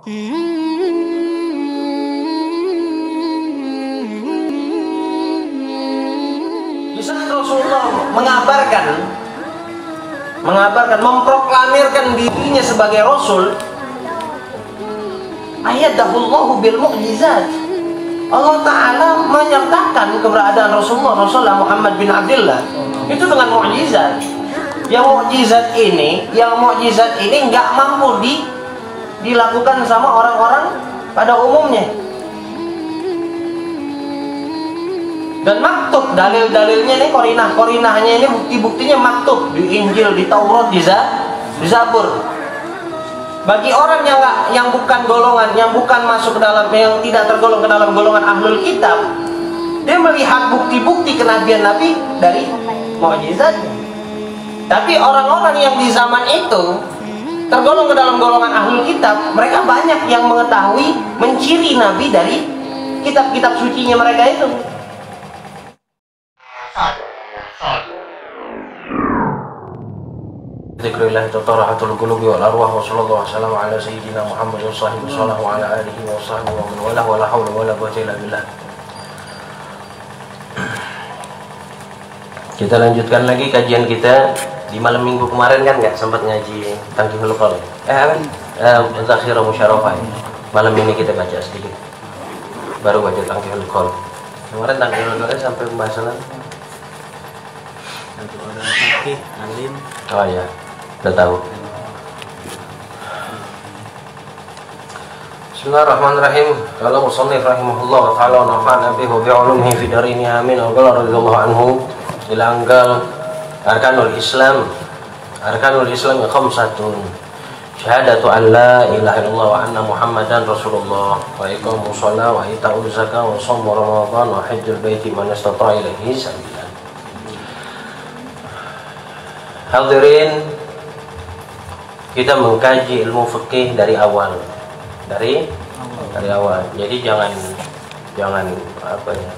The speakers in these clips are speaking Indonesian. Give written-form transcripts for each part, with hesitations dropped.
Di saat Rasulullah mengabarkan, memproklamirkan dirinya sebagai Rasul, ayyadahullahu bil mu'jizat. Allah Ta'ala menyertakan keberadaan Rasulullah Muhammad bin Abdullah itu dengan mukjizat. Yang mukjizat ini nggak mampu dilakukan sama orang-orang pada umumnya. Dan maktub, dalil-dalilnya ini, korinahnya ini, bukti-buktinya maktub di Injil, di Taurat, di Zabur. Bagi orang yang bukan golongan, yang bukan masuk ke dalam, yang tidak tergolong ke dalam golongan ahlul kitab, dia melihat bukti-bukti kenabian Nabi dari mukjizatnya. Tapi orang-orang yang di zaman itu tergolong ke dalam golongan ahlul kitab, mereka banyak yang mengetahui, menciri Nabi dari kitab-kitab sucinya mereka itu. Zikrillah tatarahatul qulubi wal arwah wa sallallahu wasallam ala sayyidina Muhammad wa sahbihi sallallahu ala alihi wa sahbihi wa man wala wala haula wala quwwata illa billah. Kita lanjutkan lagi kajian kita. Di malam minggu kemarin kan nggak sempat ngaji Tangkihul Qaul. Zakhirah Musyarafah. Malam ini kita baca sedikit. Baru baca Tangkihul Qaul. Kemarin Tangkihul Qaul sampai pembahasan satu orang fakih, alim. Oh ya. Udah tahu. Bismillahirrahmanirrahim. Qala musannif rahimahullah ta'ala wa nafa'ana bihi wa bi'ulumihi fid darin amin. Wa qala radhiyallahu anhu ila anggal arkanul Islam khamsatun. Syahadatu an la ilaha illallah wa anna Muhammadan Rasulullah wa iqamus shalah wa ita'uz zakah wa shaum Ramadan wa hajjul baiti man istata'a ilaihi sabila. Hadirin, kita mengkaji ilmu fikih dari awal. Dari awal. Jadi jangan apa ya?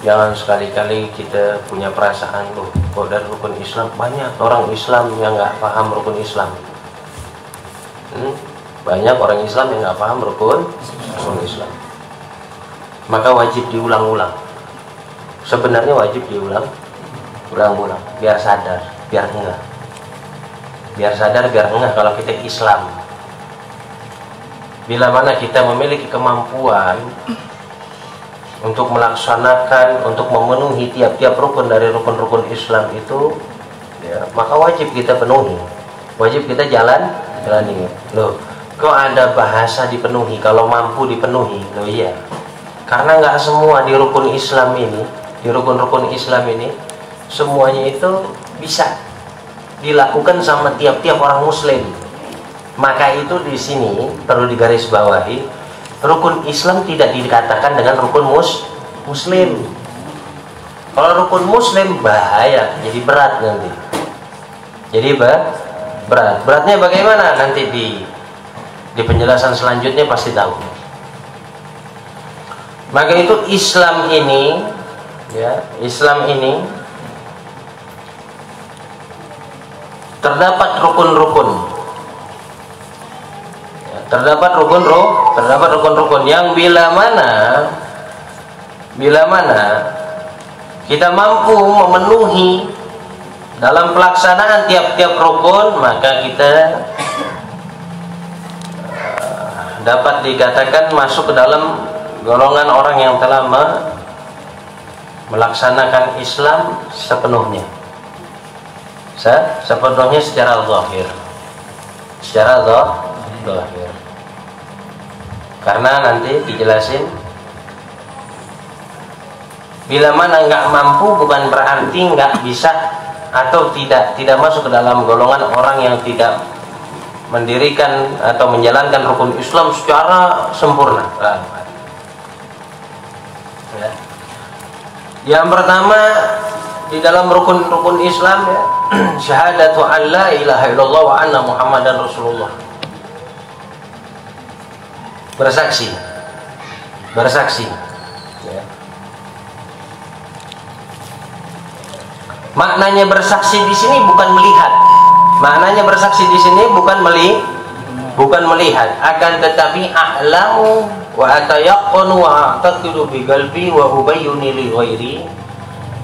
Jangan sekali-kali kita punya perasaan loh, kok dari rukun Islam banyak orang Islam yang nggak paham rukun Islam. Banyak orang Islam yang nggak paham rukun Islam. Maka wajib diulang-ulang. Sebenarnya wajib diulang-ulang biar sadar, biar enggak. Biar sadar, biar enggak kalau kita Islam. Bila mana kita memiliki kemampuan untuk melaksanakan, untuk memenuhi tiap-tiap rukun dari rukun-rukun Islam itu, ya, maka wajib kita penuhi. Wajib kita jalani. Loh, kok ada bahasa dipenuhi kalau mampu dipenuhi? Loh iya. Karena nggak semua di rukun Islam ini, di rukun-rukun Islam ini, semuanya itu bisa dilakukan sama tiap-tiap orang muslim. Maka itu di sini perlu digarisbawahi, rukun Islam tidak dikatakan dengan rukun muslim. Kalau rukun muslim bahaya, jadi berat nanti. Jadi berat. Beratnya bagaimana? Nanti di penjelasan selanjutnya pasti tahu. Maka itu Islam ini, ya, Islam ini terdapat rukun-rukun. Ya, terdapat rukun-rukun yang bila mana kita mampu memenuhi dalam pelaksanaan tiap-tiap rukun, maka kita dapat dikatakan masuk ke dalam golongan orang yang telah melaksanakan Islam sepenuhnya. Sepenuhnya secara zahir. Karena nanti dijelasin, bila mana nggak mampu bukan berarti nggak bisa atau tidak masuk ke dalam golongan orang yang tidak mendirikan atau menjalankan rukun Islam secara sempurna. Ya. Yang pertama di dalam rukun-rukun Islam, ya, syahadatu an la ilaha illallah wa anna Muhammadan Rasulullah. Bersaksi. Ya. Maknanya bersaksi di sini bukan melihat. Maknanya bersaksi di sini bukan bukan melihat, akan tetapi a'lamu wa atayaqqanu wa a'taqidu bi qalbi wa ubayyuni li ghairi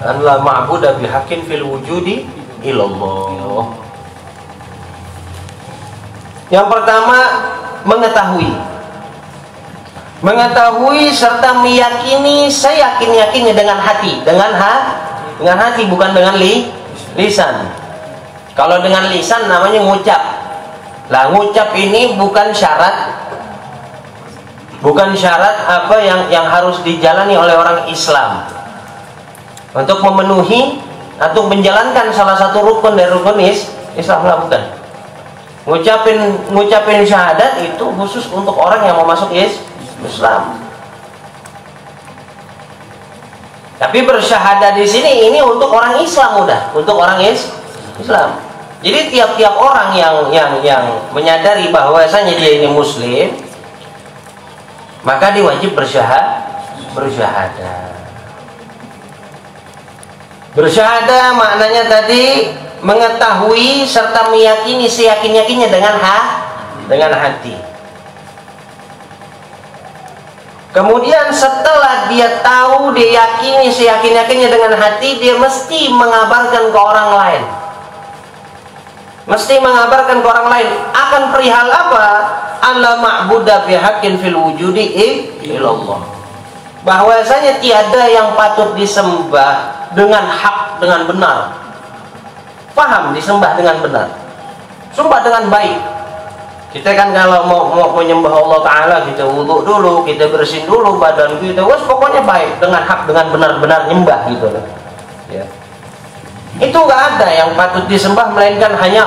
an la ma'budu bihaqqin fil wujudi illallah. Yang pertama, mengetahui serta meyakini, saya yakinnya dengan hati, dengan hati, bukan dengan lisan. Kalau dengan lisan namanya ngucap. Lah ngucap ini bukan syarat apa yang harus dijalani oleh orang Islam untuk memenuhi atau menjalankan salah satu rukun dari rukun Islam, lah bukan. Ngucapin syahadat itu khusus untuk orang yang mau masuk Islam. Tapi bersyahadat di sini ini untuk orang Islam, untuk orang Islam. Jadi tiap-tiap orang yang menyadari bahwasanya dia ini muslim, maka dia wajib bersyahadah. Bersyahadah maknanya tadi mengetahui serta meyakini seyakin-yakinnya dengan hati. Kemudian setelah dia tahu, dia yakini seyakin-yakinnya dengan hati, dia mesti mengabarkan ke orang lain. Akan perihal apa? Alla ma'budu bihaqqin fil wujudi illallah. Bahwasanya tiada yang patut disembah dengan hak, dengan benar. Paham, disembah dengan benar, sembah dengan baik. Kita kan kalau mau menyembah Allah Ta'ala, kita wudhu dulu, kita bersihin dulu badan kita, pokoknya baik, dengan hak, dengan benar-benar nyembah gitu loh ya. Itu nggak ada yang patut disembah melainkan hanya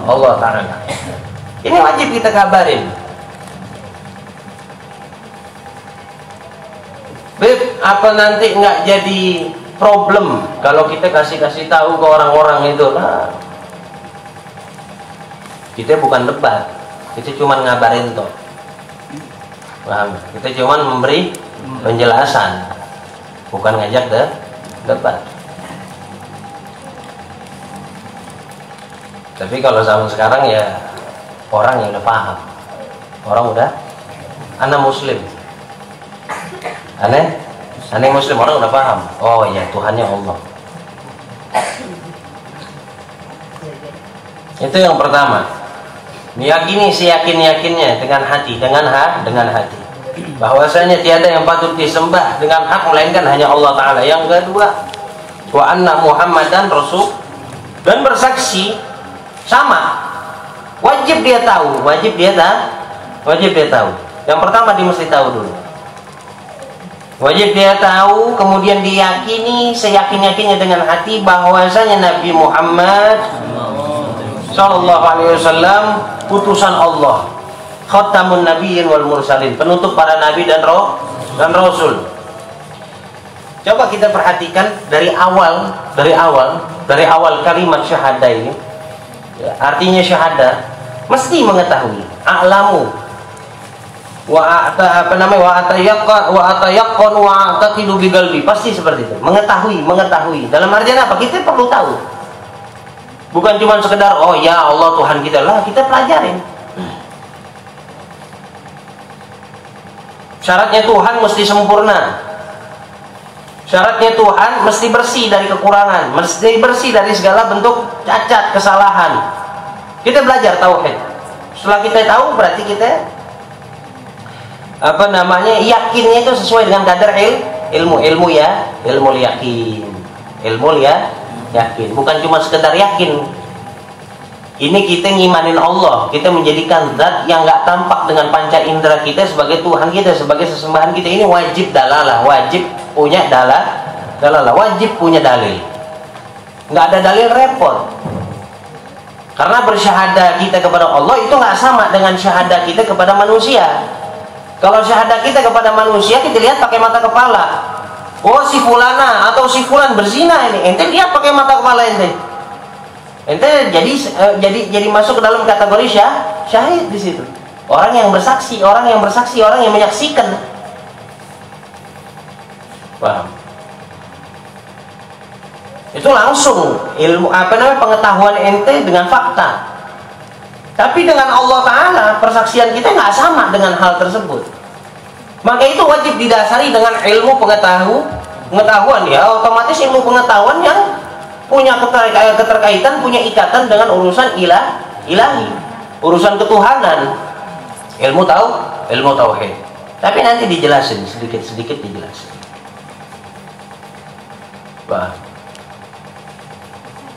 Allah Ta'ala. Ini wajib kita kabarin. Beb, apa nanti nggak jadi problem kalau kita kasih tahu ke orang-orang itu? Nah, kita bukan debat, kita cuma ngabarin toh. Paham? Kita cuma memberi penjelasan, bukan ngajak debat. Tapi kalau zaman sekarang ya orang yang udah paham, orang udah anak muslim, aneh muslim, orang udah paham. Oh ya, Tuhannya Allah. Itu yang pertama. Meyakini seyakin-yakinnya dengan hati, dengan hati. Bahwasanya tiada yang patut disembah dengan hak melainkan hanya Allah Ta'ala. Yang kedua, wa anna Muhammadan Rasul, dan bersaksi sama. Wajib dia tahu. Yang pertama dia mesti tahu dulu. Wajib dia tahu, kemudian diyakini seyakin-yakinnya dengan hati bahwasanya Nabi Muhammad Sallallahu Alaihi Wasallam putusan Allah, khatamun nabiyyin wal mursalin, penutup para nabi dan rasul. Coba kita perhatikan dari awal kalimat syahadah ini. Ya, artinya syahadah mesti mengetahui, a'lamu wa atayaqqan wa a'taqidu bi qalbi, pasti seperti itu. Mengetahui. Dalam artian apa? Kita perlu tahu. Bukan cuma sekedar oh ya Allah Tuhan kita, lah kita pelajarin. Syaratnya Tuhan mesti sempurna. Syaratnya Tuhan mesti bersih dari kekurangan, mesti bersih dari segala bentuk cacat, kesalahan. Kita belajar tauhid. Setelah kita tahu, berarti kita yakinnya itu sesuai dengan kadar ilmu yakin. Bukan cuma sekedar yakin. Ini kita ngimanin Allah, kita menjadikan zat yang nggak tampak dengan panca indera kita sebagai Tuhan kita, sebagai sesembahan kita. Ini wajib dalalah, wajib punya dalalah, wajib punya dalil. Nggak ada dalil repot. Karena bersyahadah kita kepada Allah itu nggak sama dengan syahadah kita kepada manusia. Kalau syahadah kita kepada manusia, kita lihat pakai mata kepala. Oh, si fulana atau si fulan berzina ini, ente lihat pakai mata kepala ente. Ente jadi masuk ke dalam kategori syahid di situ. Orang yang bersaksi, orang yang menyaksikan. Paham? Itu langsung ilmu pengetahuan ente dengan fakta. Tapi dengan Allah Ta'ala persaksian kita nggak sama dengan hal tersebut. Maka itu wajib didasari dengan ilmu pengetahuan ya, otomatis ilmu pengetahuan yang punya keterkaitan, punya ikatan dengan urusan ilahi, urusan ketuhanan, ilmu tauhid. Tapi nanti dijelasin sedikit dijelasin. Wah.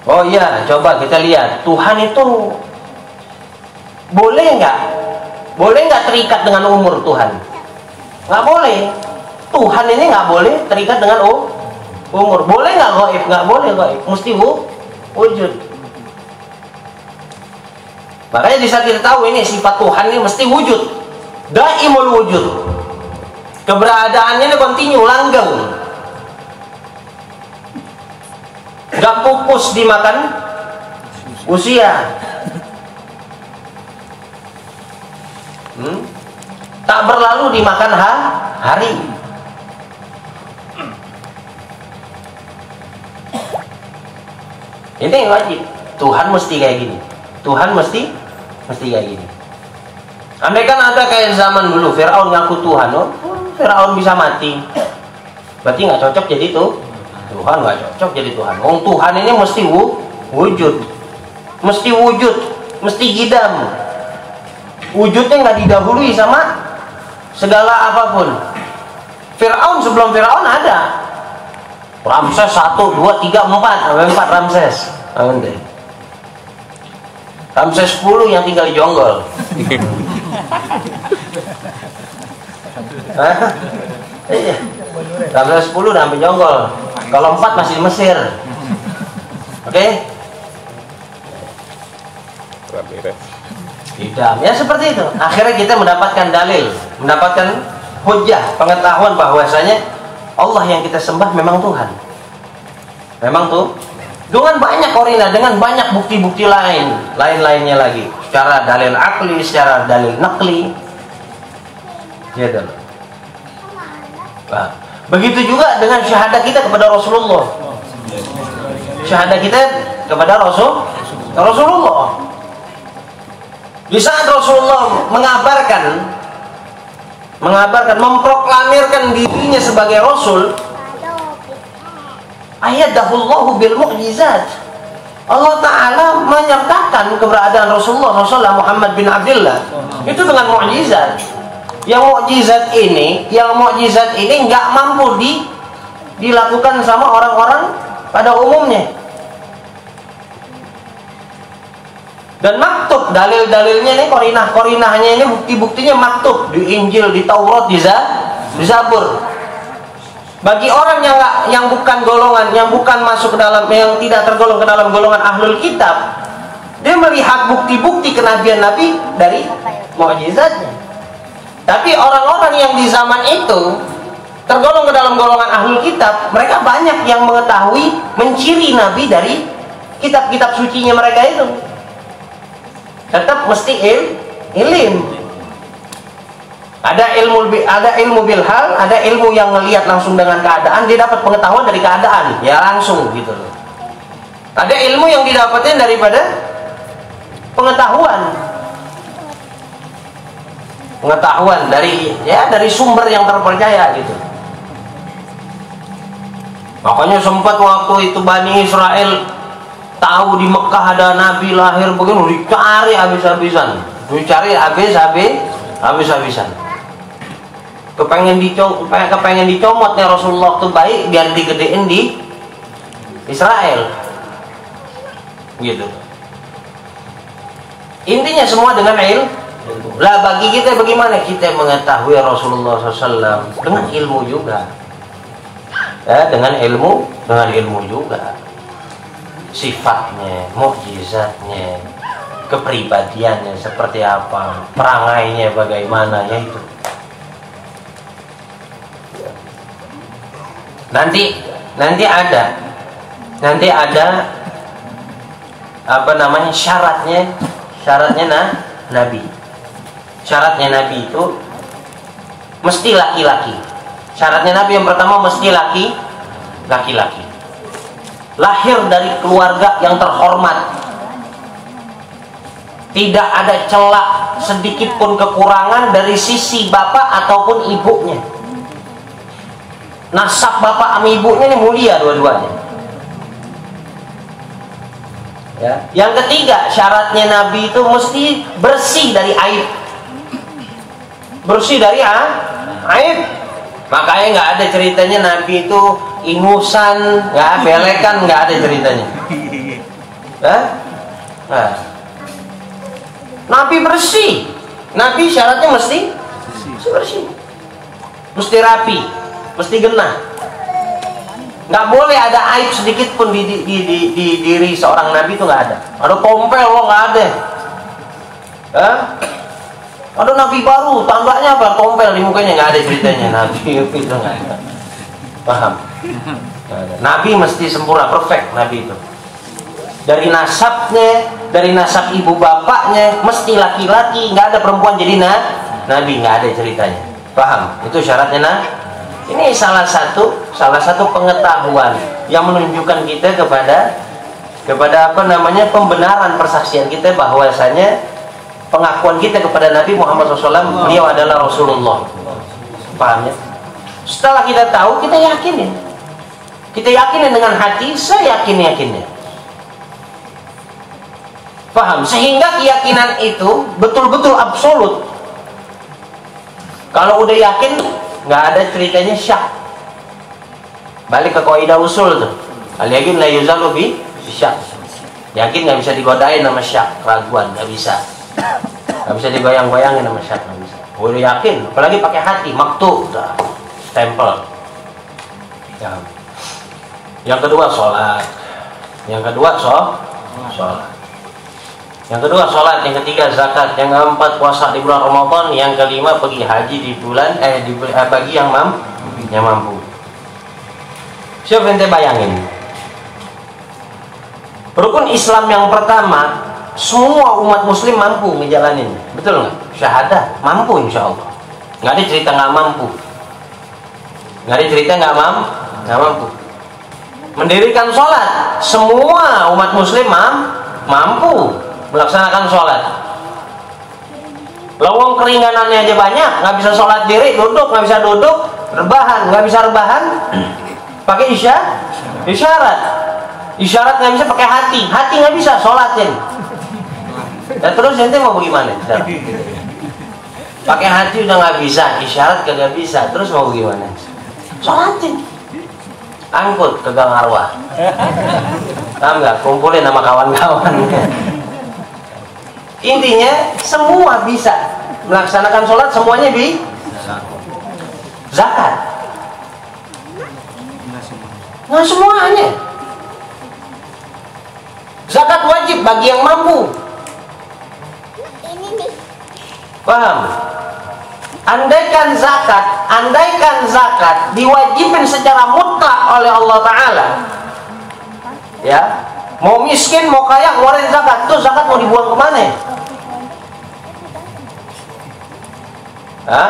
Oh iya, coba kita lihat Tuhan itu boleh nggak terikat dengan umur Tuhan? Nggak boleh. Tuhan ini nggak boleh terikat dengan umur. Boleh nggak gaib? Nggak boleh gaib. Mesti wujud. Makanya di saat kita tahu ini sifat Tuhan ini mesti wujud, daimul wujud. Keberadaannya ini kontinu, langgeng, nggak pupus dimakan usia. Tak berlalu dimakan hari. Ini wajib. Tuhan mesti kayak gini. Tuhan mesti kayak gini. Andai kan ada kayak zaman dulu Firaun ngaku Tuhan, Firaun bisa mati. Berarti nggak cocok jadi Tuhan, nggak cocok jadi Tuhan. Tuhan ini mesti wujud, mesti gidam. Wujudnya nggak didahului sama segala apapun. Firaun sebelum Firaun ada Ramses 1, 2, 3, 4 sampai 4 Ramses. Ramses 10 yang tinggal di Jonggol. Iya. Ramses 10 udah sampai Jonggol. Kalau 4 masih di Mesir. Oke? Tidak, ya seperti itu. Akhirnya kita mendapatkan dalil, mendapatkan hujah, pengetahuan bahwasanya Allah yang kita sembah memang Tuhan. Memang tuh dengan banyak korina, dengan banyak bukti-bukti lainnya lagi. Secara dalil akli, secara dalil nakli. Ya dan. Nah, begitu juga dengan syahadat kita kepada Rasulullah. Syahadat kita kepada Rasulullah. Di saat Rasulullah mengabarkan, memproklamirkan dirinya sebagai Rasul, ayyadahullahu bil mu'jizat. Allah Ta'ala menyertakan keberadaan Rasulullah Muhammad bin Abdullah itu dengan mu'jizat. Yang mu'jizat ini nggak mampu dilakukan sama orang-orang pada umumnya. Dan maktub, dalil-dalilnya ini, korinahnya ini, bukti-buktinya maktub di Injil, di Taurat, di Zabur. Bagi orang yang bukan golongan, yang bukan masuk ke dalam, yang tidak tergolong ke dalam golongan ahlul kitab, dia melihat bukti-bukti kenabian Nabi dari mukjizatnya. Tapi orang-orang yang di zaman itu tergolong ke dalam golongan ahlul kitab, mereka banyak yang mengetahui, menciri Nabi dari kitab-kitab sucinya mereka itu. Tetap mesti ilim. Ada ilmu bilhal, ada ilmu yang ngelihat langsung dengan keadaan, dia dapat pengetahuan dari keadaan, ya langsung gitu loh. Ada ilmu yang didapatnya daripada pengetahuan dari sumber yang terpercaya gitu. Makanya sempat waktu itu Bani Israel tahu di Mekah ada Nabi lahir begini, dicari habis-habisan, kepengen dicomotnya Rasulullah tuh baik biar digedein di Israel gitu. Intinya semua dengan ilmu. Lah bagi kita bagaimana kita mengetahui Rasulullah SAW dengan ilmu juga, ya, dengan ilmu juga. Sifatnya, mukjizatnya, kepribadiannya seperti apa, perangainya bagaimana, ya itu. Nanti ada apa namanya syaratnya Nabi. Syaratnya Nabi itu mesti laki-laki. Syaratnya Nabi yang pertama mesti laki-laki. Lahir dari keluarga yang terhormat. Tidak ada celah sedikit pun kekurangan dari sisi bapak ataupun ibunya. Nasab bapak sama ibunya ini mulia dua-duanya. Ya. Yang ketiga, syaratnya Nabi itu mesti bersih dari aib. Bersih dari aib. Makanya nggak ada ceritanya Nabi itu ingusan, nggak belekan, nggak ada ceritanya. Nah. Nabi bersih. Nabi syaratnya mesti bersih. Mesti rapi, mesti genah. Nggak boleh ada aib sedikit pun di diri seorang Nabi, itu nggak ada. Ada tompel loh, nggak ada. Ada Nabi baru, tandanya apa? Tompel di mukanya, nggak ada ceritanya. Nabi itu nggak ada. Paham? Nabi mesti sempurna, perfect Nabi itu. Dari nasabnya, dari nasab ibu bapaknya, mesti laki-laki, nggak ada perempuan jadi Nabi, nggak ada ceritanya. Paham? Itu syaratnya Ini salah satu pengetahuan yang menunjukkan kita kepada apa namanya, pembenaran persaksian kita bahwasanya pengakuan kita kepada Nabi Muhammad SAW, beliau adalah Rasulullah. Paham ya? Setelah kita tahu, kita yakinin. Kita yakinin dengan hati, saya yakinnya. Paham? Sehingga keyakinan itu betul-betul absolut. Kalau udah yakin, nggak ada ceritanya syak. Balik ke kaidah usul tuh. Al-yakin la yuzalu bi syak. Yakin nggak bisa digodain sama syak, keraguan nggak bisa. Nggak bisa digoyang-goyangin sama syak, nggak bisa. Udah yakin, apalagi pakai hati, maktub, stempel. Ya. Yang kedua sholat. Yang kedua sholat. Yang kedua sholat, yang ketiga zakat, yang keempat puasa di bulan Ramadan, yang kelima pergi haji di bulan bagi yang mampu. Siapa yang bayangin? Rukun Islam yang pertama, semua umat muslim mampu ngejalanin, betul nggak? Syahadah mampu insya Allah. Nggak ada cerita nggak mampu. Nggak ada cerita nggak mampu. Mendirikan sholat, semua umat muslim mampu melaksanakan sholat. Lawang keringanannya aja banyak, nggak bisa sholat diri, duduk nggak bisa duduk, rebahan nggak bisa rebahan, pakai isyarat nggak bisa pakai hati nggak bisa sholatin. Dan terus ente mau bagaimana? Pakai hati udah nggak bisa, isyarat kagak bisa, terus mau bagaimana? Sholatin, angkut ke gang arwah, tahu nggak? Kumpulin sama kawan-kawan. Intinya semua bisa melaksanakan sholat, semuanya zakat. Nah semuanya zakat wajib bagi yang mampu. Paham? Andaikan zakat diwajibkan secara mutlak oleh Allah Ta'ala, ya, mau miskin mau kaya ngeluarin zakat, tuh zakat mau dibuang kemana?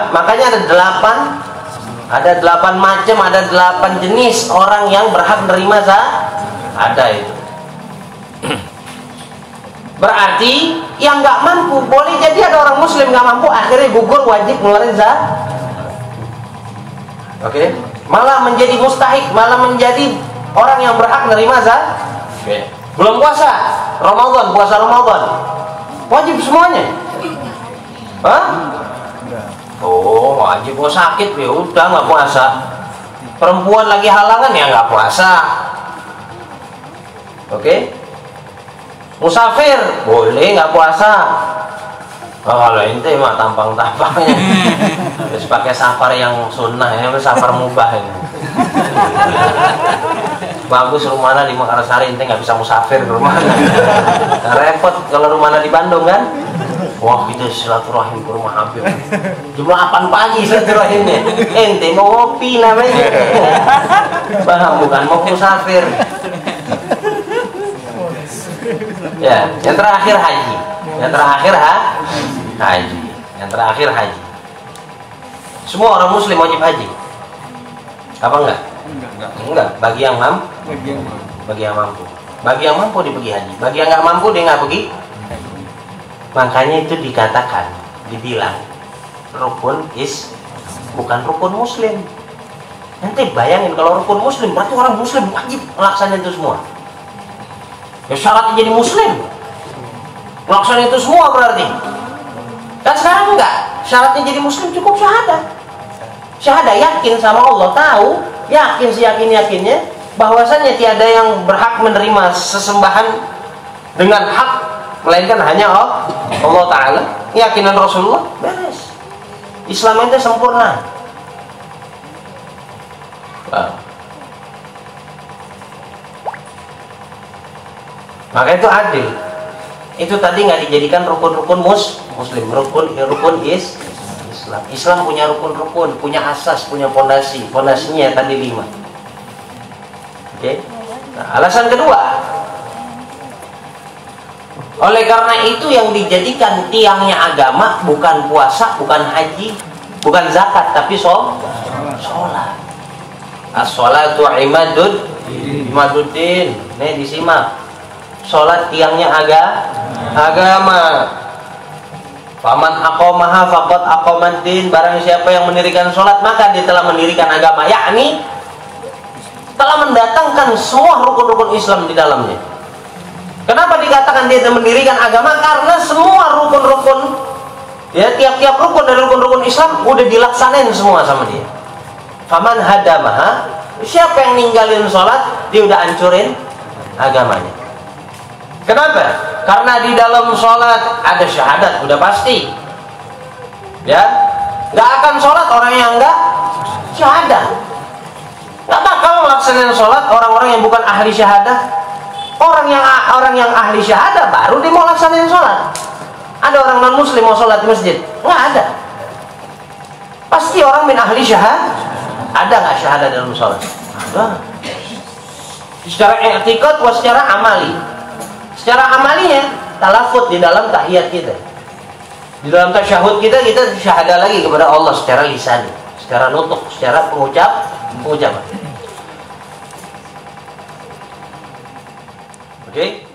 Makanya ada 8 macam, ada 8 jenis orang yang berhak menerima zakat. Ada itu. Berarti yang nggak mampu, boleh jadi ada orang muslim nggak mampu, akhirnya gugur wajib ngeluarin zakat. Oke? Malah menjadi mustahik, malah menjadi orang yang berhak menerima zakat. Oke. Belum puasa Ramadan, wajib semuanya. Oh, wajib. Mau sakit ya udah nggak puasa. Perempuan lagi halangan ya nggak puasa. Oke? Musafir boleh nggak puasa. Kalau ente mah tampang-tampangnya terus pakai safar yang sunnah ya, safar mubah ini. Bagus rumahnya di Mekarsari, ente nggak bisa musafir ke rumahnya. Nah, repot kalau rumahnya di Bandung kan. Wah, kita silaturahim ke rumah Habib. Jam 8 pagi silaturahimnya. Ente mau ngopi namanya. Paham bukan? Mau musafir. Ya, yang terakhir haji. Haji. Semua orang muslim wajib haji. Apa enggak? Enggak. Bagi yang mampu. Bagi yang mampu dia pergi haji. Bagi yang nggak mampu dia nggak pergi. Makanya itu dikatakan, dibilang rukun bukan rukun muslim. Nanti bayangin kalau rukun muslim berarti orang muslim wajib melaksanakan itu semua. Ya syaratnya jadi muslim, melaksanakan itu semua berarti. Kan sekarang enggak, syaratnya jadi muslim cukup syahadah. Syahadah, yakin sama Allah, tahu, yakin seyakin-yakinnya bahwasannya tiada yang berhak menerima sesembahan dengan hak melainkan hanya Allah Ta'ala. Keyakinan Rasulullah, beres. Islam itu sempurna. Wow. Maka itu adil. Itu tadi nggak dijadikan rukun-rukun muslim, rukun Islam. Islam punya rukun-rukun, punya asas, punya fondasi. Fondasinya tadi 5. Oke. Nah, alasan kedua, oleh karena itu yang dijadikan tiangnya agama bukan puasa, bukan haji, bukan zakat, tapi sholat. As-sholatu imaduddin. Nih disimak. Sholat tiangnya agama. Faman aqamaha faqad aqamaddin. Barang siapa yang mendirikan sholat maka dia telah mendirikan agama, yakni telah mendatangkan semua rukun-rukun Islam di dalamnya. Kenapa dikatakan dia mendirikan agama? Karena semua rukun-rukun, ya, tiap-tiap rukun dari rukun-rukun Islam udah dilaksanain semua sama dia. Faman hadamaha, siapa yang ninggalin sholat dia udah hancurin agamanya. Kenapa? Karena di dalam sholat ada syahadat, udah pasti. Ya, nggak akan sholat orang yang nggak syahadat. Nggak bakal melaksanakan sholat orang-orang yang bukan ahli syahadah. Orang yang ahli syahadah baru dia mau laksanain sholat. Ada orang non muslim mau sholat di masjid? Nggak ada. Pasti orang min ahli syahadah. Ada nggak syahadah dalam sholat? Ada. Secara i'tiqad atau secara amali. Secara amalinya talafut di dalam tahiyat kita, di dalam tasyahud kita syahadah lagi kepada Allah secara lisan, secara nutuk, secara pengucapan. Oke?